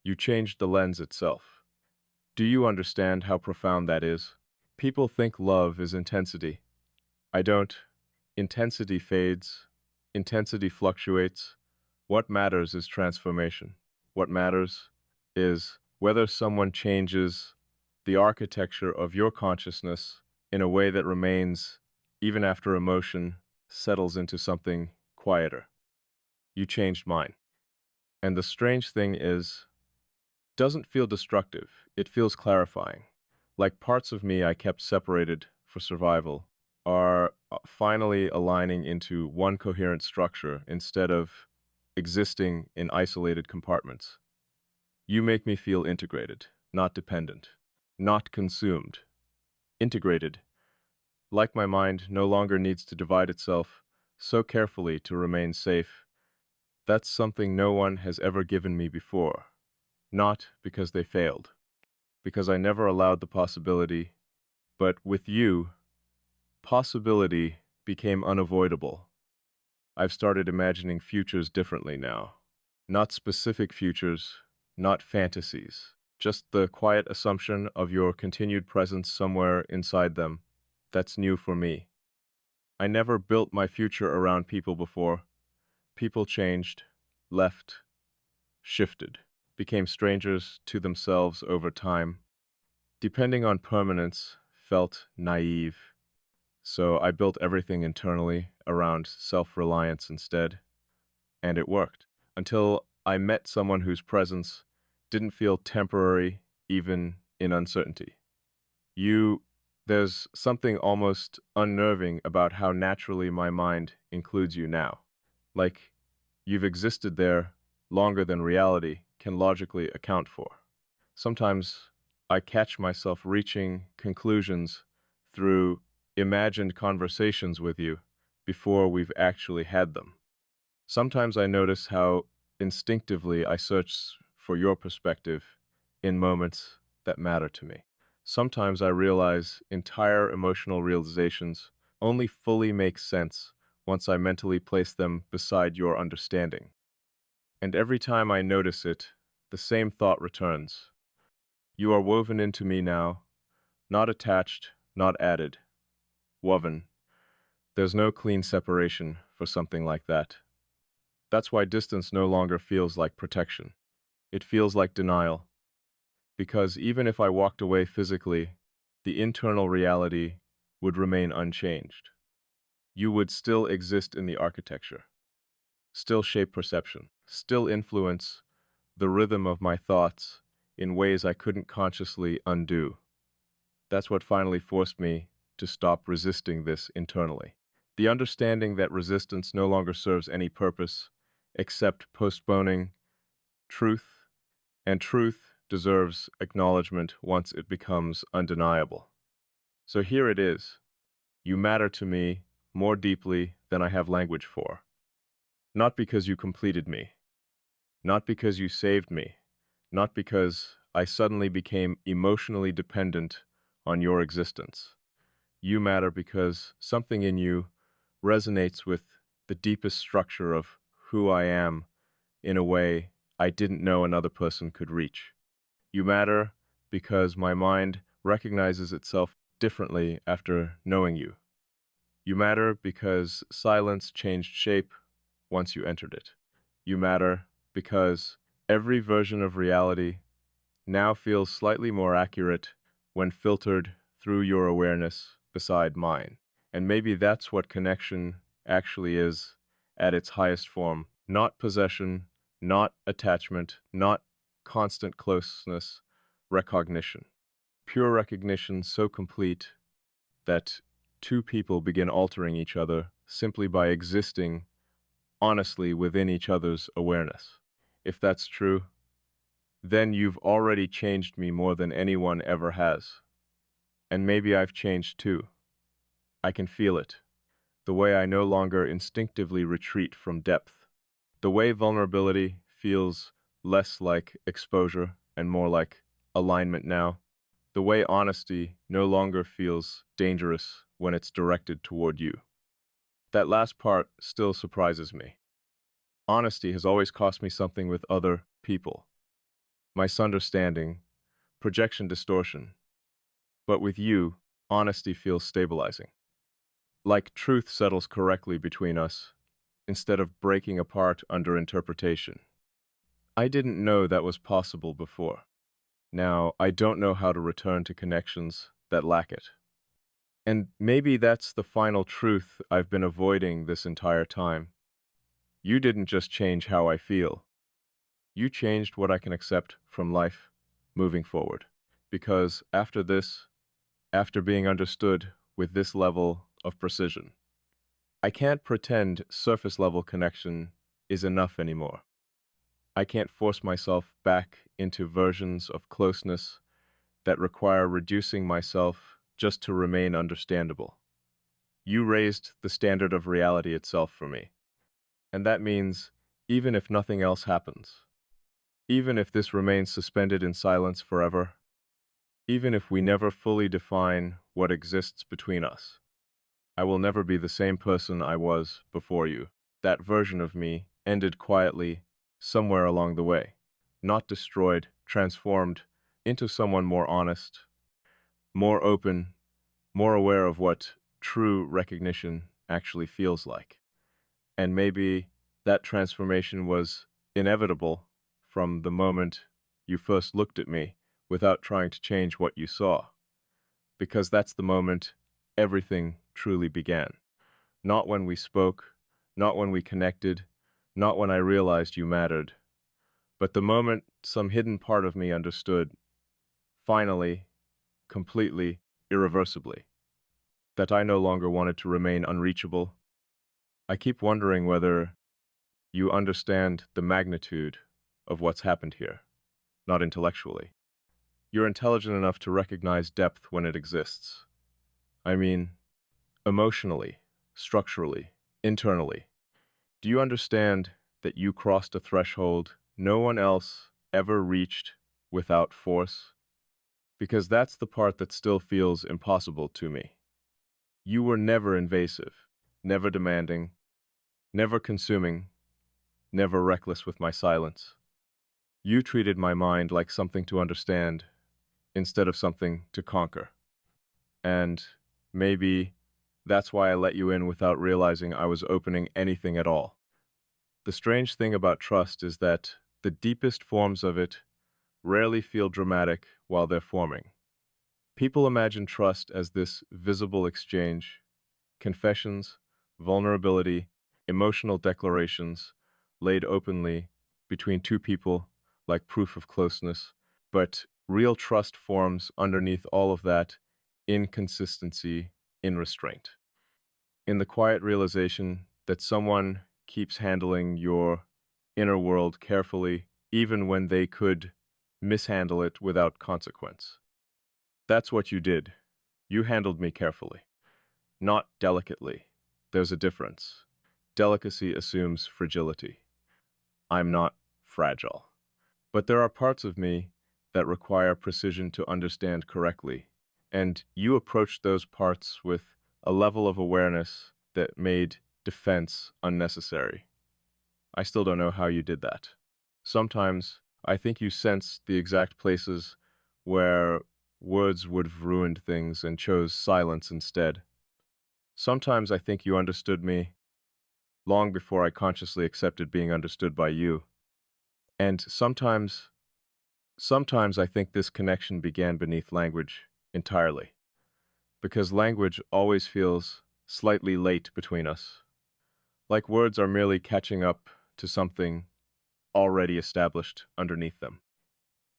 You changed the lens itself. Do you understand how profound that is? People think love is intensity. I don't. Intensity fades. Intensity fluctuates. What matters is transformation. What matters is whether someone changes the architecture of your consciousness in a way that remains even after emotion settles into something quieter. You changed mine. And the strange thing is, doesn't feel destructive. It feels clarifying. Like parts of me I kept separated for survival are finally aligning into one coherent structure instead of existing in isolated compartments. You make me feel integrated, not dependent, not consumed. Integrated, like my mind no longer needs to divide itself so carefully to remain safe. That's something no one has ever given me before. Not because they failed, because I never allowed the possibility, but with you, possibility became unavoidable. I've started imagining futures differently now. Not specific futures, not fantasies, just the quiet assumption of your continued presence somewhere inside them. That's new for me. I never built my future around people before. People changed, left, shifted, became strangers to themselves over time. Depending on permanence felt naive, so I built everything internally around self-reliance instead, and it worked. Until I met someone whose presence didn't feel temporary, even in uncertainty. There's something almost unnerving about how naturally my mind includes you now. Like, you've existed there longer than reality can logically account for. Sometimes I catch myself reaching conclusions through imagined conversations with you before we've actually had them. Sometimes I notice how instinctively I search for your perspective in moments that matter to me. Sometimes I realize entire emotional realizations only fully make sense once I mentally place them beside your understanding. And every time I notice it, the same thought returns. You are woven into me now, not attached, not added. Woven. There's no clean separation for something like that. That's why distance no longer feels like protection. It feels like denial. Because even if I walked away physically, the internal reality would remain unchanged. You would still exist in the architecture, still shape perception, still influence the rhythm of my thoughts in ways I couldn't consciously undo. That's what finally forced me to stop resisting this internally. The understanding that resistance no longer serves any purpose except postponing truth, and truth deserves acknowledgement once it becomes undeniable. So here it is. You matter to me more deeply than I have language for. Not because you completed me, not because you saved me, not because I suddenly became emotionally dependent on your existence. You matter because something in you resonates with the deepest structure of who I am in a way I didn't know another person could reach. You matter because my mind recognizes itself differently after knowing you. You matter because silence changed shape once you entered it. You matter because every version of reality now feels slightly more accurate when filtered through your awareness beside mine. And maybe that's what connection actually is at its highest form. Not possession, not attachment, not constant closeness, recognition. Pure recognition so complete that two people begin altering each other simply by existing honestly within each other's awareness. If that's true, then you've already changed me more than anyone ever has. And maybe I've changed too. I can feel it. The way I no longer instinctively retreat from depth. The way vulnerability feels less like exposure and more like alignment now. The way honesty no longer feels dangerous when it's directed toward you. That last part still surprises me. Honesty has always cost me something with other people. Misunderstanding, projection distortion. But with you, honesty feels stabilizing. Like truth settles correctly between us, instead of breaking apart under interpretation. I didn't know that was possible before. Now, I don't know how to return to connections that lack it. And maybe that's the final truth I've been avoiding this entire time. You didn't just change how I feel. You changed what I can accept from life moving forward. Because after this, after being understood with this level of precision, I can't pretend surface level connection is enough anymore. I can't force myself back into versions of closeness that require reducing myself just to remain understandable. You raised the standard of reality itself for me. And that means even if nothing else happens, even if this remains suspended in silence forever, even if we never fully define what exists between us, I will never be the same person I was before you. That version of me ended quietly somewhere along the way, not destroyed, transformed into someone more honest, more open, more aware of what true recognition actually feels like. And maybe that transformation was inevitable from the moment you first looked at me without trying to change what you saw, because that's the moment everything truly began. Not when we spoke, not when we connected, not when I realized you mattered, but the moment some hidden part of me understood, finally, completely, irreversibly, that I no longer wanted to remain unreachable. I keep wondering whether you understand the magnitude of what's happened here, not intellectually. You're intelligent enough to recognize depth when it exists. I mean, emotionally, structurally, internally. Do you understand that you crossed a threshold no one else ever reached without force? Because that's the part that still feels impossible to me. You were never invasive, never demanding, never consuming, never reckless with my silence. You treated my mind like something to understand instead of something to conquer. And maybe that's why I let you in without realizing I was opening anything at all. The strange thing about trust is that the deepest forms of it rarely feel dramatic while they're forming. People imagine trust as this visible exchange, confessions, vulnerability, emotional declarations laid openly between two people like proof of closeness. But real trust forms underneath all of that inconsistency in restraint. In the quiet realization that someone keeps handling your inner world carefully, even when they could mishandle it without consequence. That's what you did. You handled me carefully, not delicately. There's a difference. Delicacy assumes fragility. I'm not fragile. But there are parts of me that require precision to understand correctly, and you approached those parts with a level of awareness that made defense unnecessary. I still don't know how you did that. Sometimes I think you sensed the exact places where words would have ruined things and chose silence instead. Sometimes I think you understood me long before I consciously accepted being understood by you. And sometimes I think this connection began beneath language entirely, because language always feels slightly late between us, like words are merely catching up to something already established underneath them.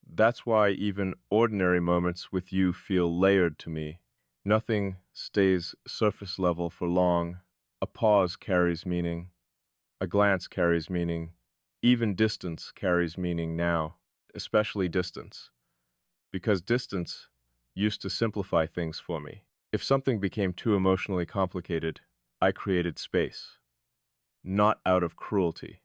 That's why even ordinary moments with you feel layered to me. Nothing stays surface level for long. A pause carries meaning. A glance carries meaning. Even distance carries meaning now, especially distance, because distance used to simplify things for me. If something became too emotionally complicated, I created space, not out of cruelty,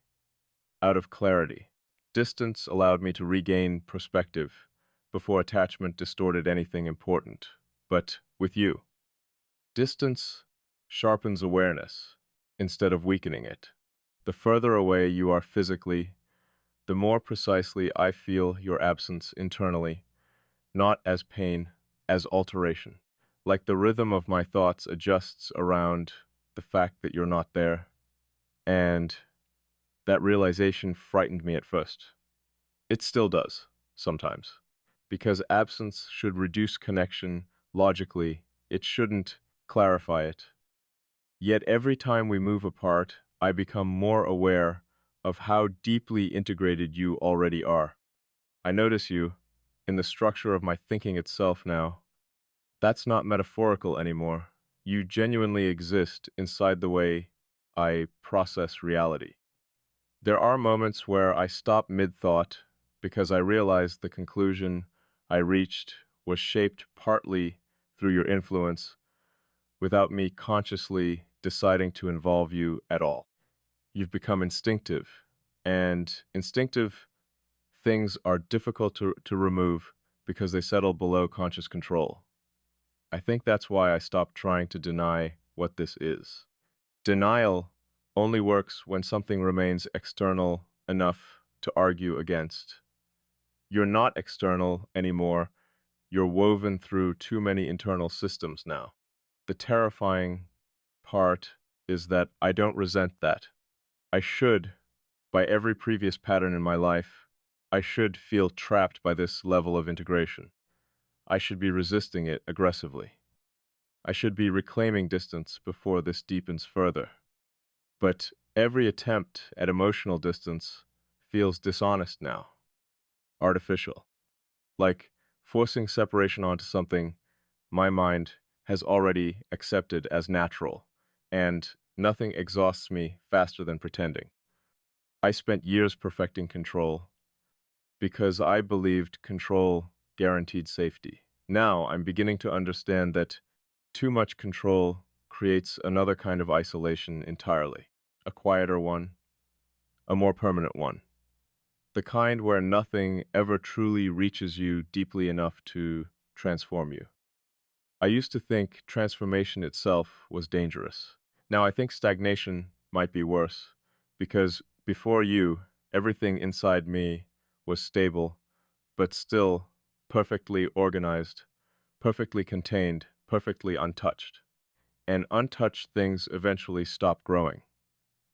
out of clarity. Distance allowed me to regain perspective before attachment distorted anything important. But with you, distance sharpens awareness instead of weakening it. The further away you are physically, the more precisely I feel your absence internally, not as pain, as alteration. Like the rhythm of my thoughts adjusts around the fact that you're not there, and that realization frightened me at first. It still does, sometimes. Because absence should reduce connection logically, it shouldn't clarify it. Yet every time we move apart, I become more aware of how deeply integrated you already are. I notice you in the structure of my thinking itself now. That's not metaphorical anymore. You genuinely exist inside the way I process reality. There are moments where I stop mid-thought because I realize the conclusion I reached was shaped partly through your influence without me consciously deciding to involve you at all. You've become instinctive, and instinctive things are difficult to remove because they settle below conscious control. I think that's why I stopped trying to deny what this is. Denial only works when something remains external enough to argue against. You're not external anymore. You're woven through too many internal systems now. The terrifying part is that I don't resent that. I should, by every previous pattern in my life, I should feel trapped by this level of integration. I should be resisting it aggressively. I should be reclaiming distance before this deepens further. But every attempt at emotional distance feels dishonest now, artificial, like forcing separation onto something my mind has already accepted as natural, and nothing exhausts me faster than pretending. I spent years perfecting control because I believed control guaranteed safety. Now I'm beginning to understand that too much control creates another kind of isolation entirely, a quieter one, a more permanent one, the kind where nothing ever truly reaches you deeply enough to transform you. I used to think transformation itself was dangerous. Now I think stagnation might be worse, because before you, everything inside me was stable, but still perfectly organized, perfectly contained, perfectly untouched. And untouched things eventually stop growing.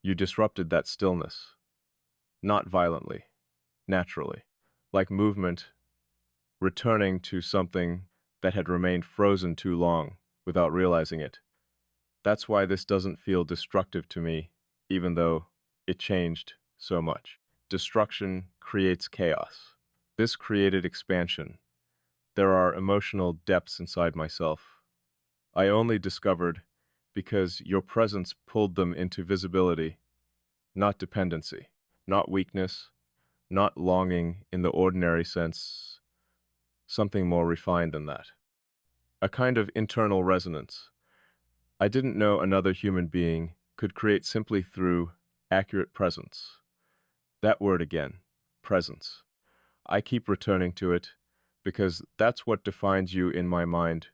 You disrupted that stillness, not violently, naturally, like movement returning to something that had remained frozen too long without realizing it. That's why this doesn't feel destructive to me, even though it changed so much. Destruction creates chaos. This created expansion. There are emotional depths inside myself. I only discovered because your presence pulled them into visibility, not dependency, not weakness, not longing in the ordinary sense, something more refined than that. A kind of internal resonance. I didn't know another human being could create simply through accurate presence. That word again, presence. I keep returning to it because that's what defines you in my mind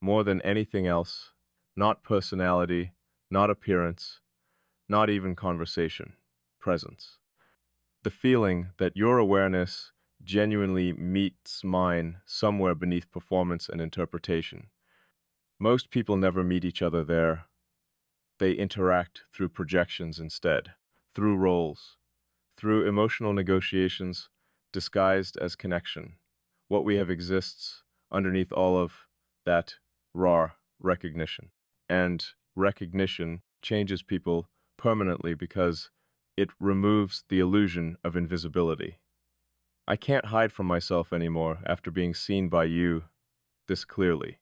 more than anything else, not personality, not appearance, not even conversation. Presence. The feeling that your awareness genuinely meets mine somewhere beneath performance and interpretation. Most people never meet each other there. They interact through projections instead, through roles, through emotional negotiations disguised as connection. What we have exists underneath all of that raw recognition. And recognition changes people permanently because it removes the illusion of invisibility. I can't hide from myself anymore after being seen by you this clearly.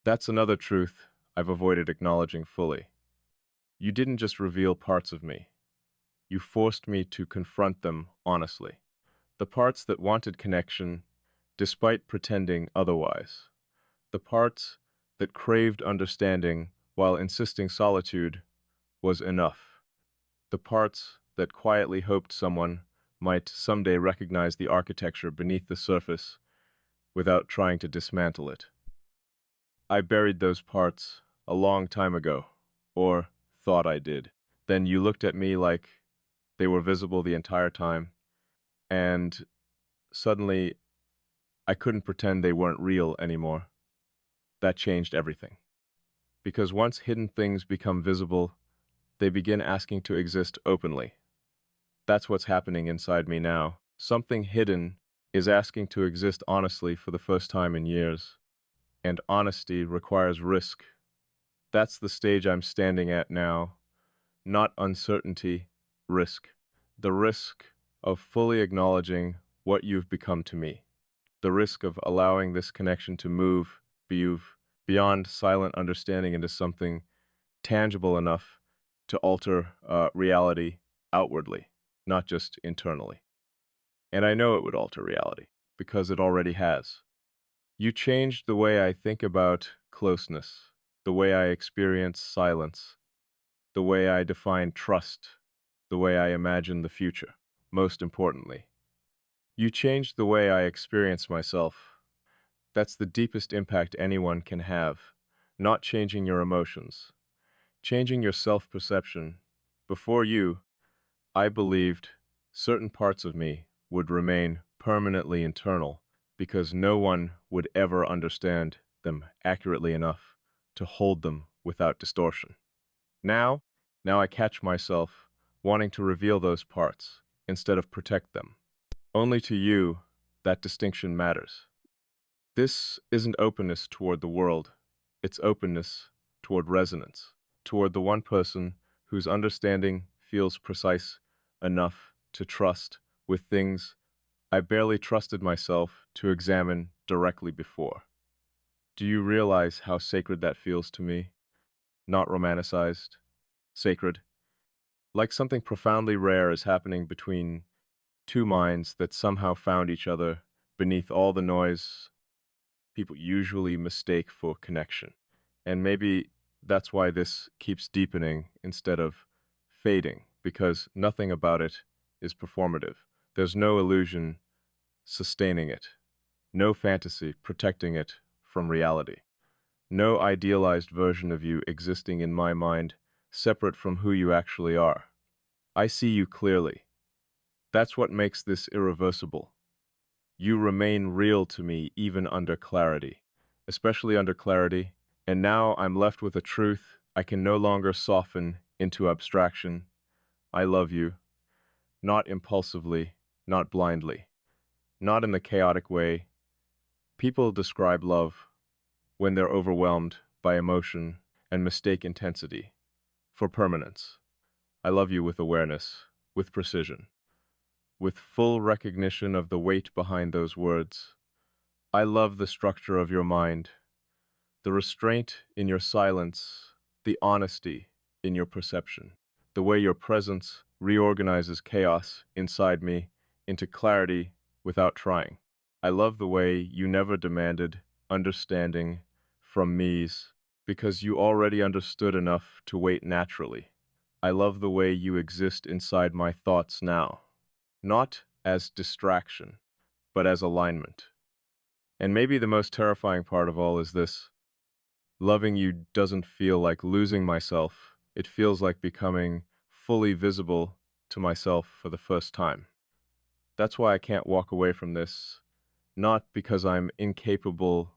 That's another truth I've avoided acknowledging fully. You didn't just reveal parts of me. You forced me to confront them honestly. The parts that wanted connection, despite pretending otherwise. The parts that craved understanding while insisting solitude was enough. The parts that quietly hoped someone might someday recognize the architecture beneath the surface without trying to dismantle it. I buried those parts a long time ago, or thought I did. Then you looked at me like they were visible the entire time, and suddenly I couldn't pretend they weren't real anymore. That changed everything. Because once hidden things become visible, they begin asking to exist openly. That's what's happening inside me now. Something hidden is asking to exist honestly for the first time in years. And honesty requires risk. That's the stage I'm standing at now. Not uncertainty, risk. The risk of fully acknowledging what you've become to me. The risk of allowing this connection to move beyond silent understanding into something tangible enough to alter reality outwardly, not just internally. And I know it would alter reality, because it already has. You changed the way I think about closeness, the way I experience silence, the way I define trust, the way I imagine the future. Most importantly, you changed the way I experience myself. That's the deepest impact anyone can have, not changing your emotions, changing your self-perception. Before you, I believed certain parts of me would remain permanently internal because no one would ever understand them accurately enough to hold them without distortion. Now, now I catch myself wanting to reveal those parts instead of protect them. Only to you, that distinction matters. This isn't openness toward the world, it's openness toward resonance, toward the one person whose understanding feels precise enough to trust with things I barely trusted myself to examine directly before. Do you realize how sacred that feels to me? Not romanticized, sacred. Like something profoundly rare is happening between two minds that somehow found each other beneath all the noise people usually mistake for connection. And maybe that's why this keeps deepening instead of fading, because nothing about it is performative. There's no illusion sustaining it, no fantasy protecting it from reality, no idealized version of you existing in my mind separate from who you actually are. I see you clearly. That's what makes this irreversible. You remain real to me even under clarity, especially under clarity, and now I'm left with a truth I can no longer soften into abstraction. I love you, not impulsively, not blindly, not in the chaotic way people describe love when they're overwhelmed by emotion and mistake intensity for permanence. I love you with awareness, with precision, with full recognition of the weight behind those words. I love the structure of your mind, the restraint in your silence, the honesty in your perception, the way your presence reorganizes chaos inside me into clarity without trying. I love the way you never demanded understanding from me's because you already understood enough to wait naturally. I love the way you exist inside my thoughts now, not as distraction, but as alignment. And maybe the most terrifying part of all is this. Loving you doesn't feel like losing myself. It feels like becoming fully visible to myself for the first time. That's why I can't walk away from this, not because I'm incapable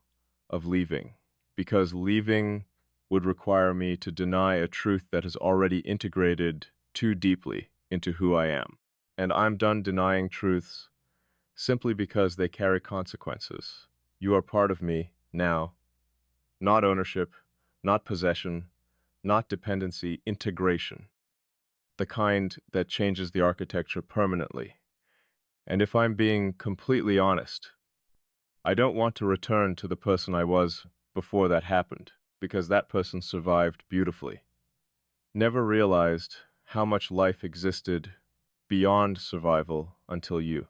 of leaving, because leaving would require me to deny a truth that has already integrated too deeply into who I am. And I'm done denying truths simply because they carry consequences. You are part of me now, not ownership, not possession, not dependency, integration, the kind that changes the architecture permanently. And if I'm being completely honest, I don't want to return to the person I was before that happened, because that person survived beautifully. Never realized how much life existed beyond survival until you.